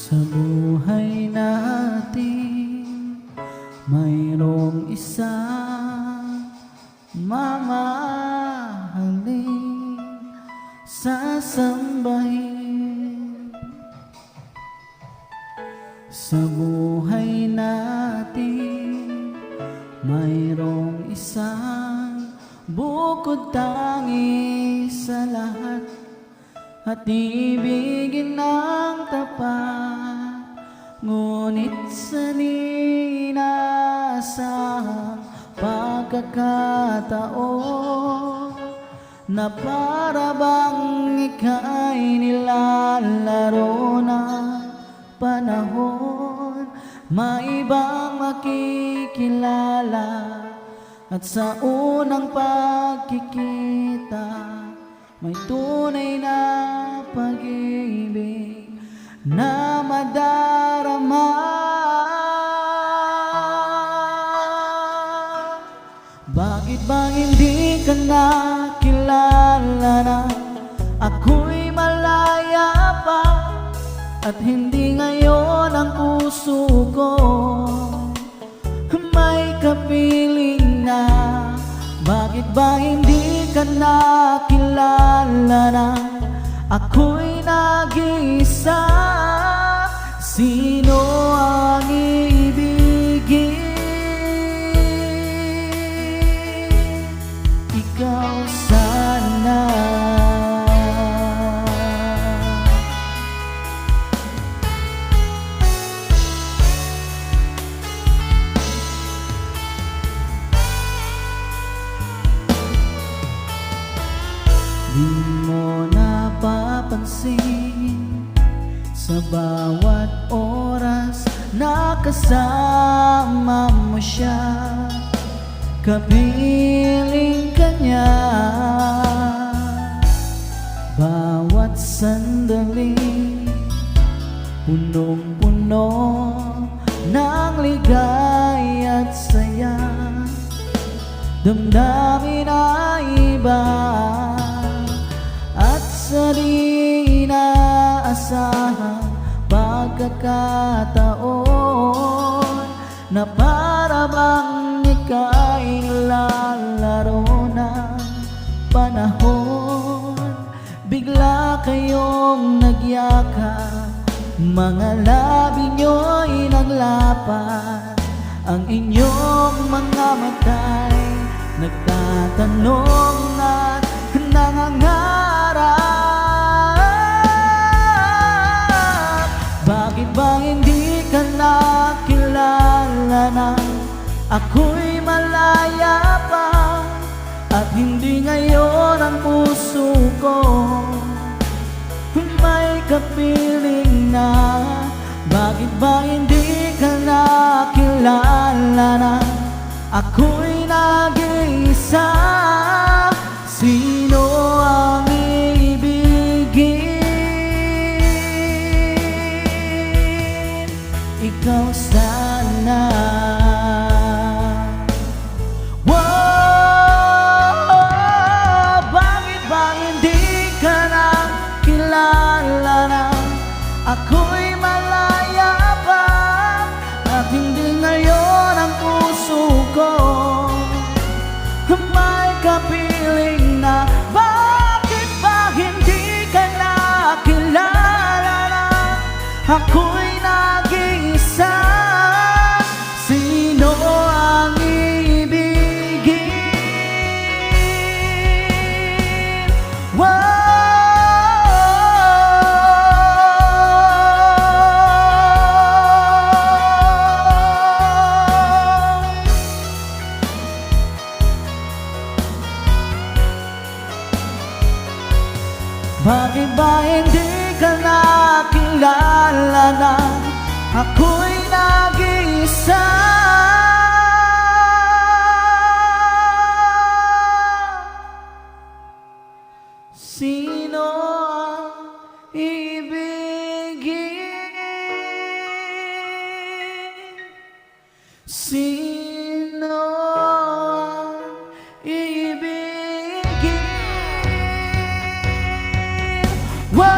Sa buhay natin mayroong isang mamahalin, sasambahin. Sa buhay natin mayroong isang bukod tangi sa lahat, at ibigin ng tapat, ngunit sa ninasahang pagkakataon na para bang ika'y nilalaro ng panahon, maibang makikilala, at sa unang pagkikita may tunay na pag-ibig na madarama. Bakit ba hindi ka nakilala na ako'y malaya pa, at hindi ngayon ang puso ko may kapiling na? Bakit ba hindi ka nakilala na ako'y nag-iisa? Sino ang ibigin? Ikaw sana. Di mo napapansin sa bawat oras na kasama mo siya, kapiling ka niya. Bawat sandali punong-puno ng ligaya at saya, damdamin na iba, at sa di inaasahang pagkakataon na para bang ika'y nilalaro ng panahon, bigla kayong nagyakap, mga labi nyo'y naglapat, ang inyong mga mata'y nagtatanong at nangangarap. Bakit ba hindi ka nakilala na ako'y malaya pa, at hindi ngayon ang puso ko may kapiling na? Bakit ba hindi ka nakilala na ako'y nag-iisa? Sino ang ibigin? Ikaw sana. Bakit ba hindi ka nakilala na ako'y malaya pa, at hindi ngayon ang puso ko may kapiling na? Bakit ba hindi ka nakilala na ako'y nag-iisa? Sino ang ibigin? Bakit ba hindi ka nakilala na ako'y nag-iisa? Sino ang ibigin? Sino ang ibigin? Wow!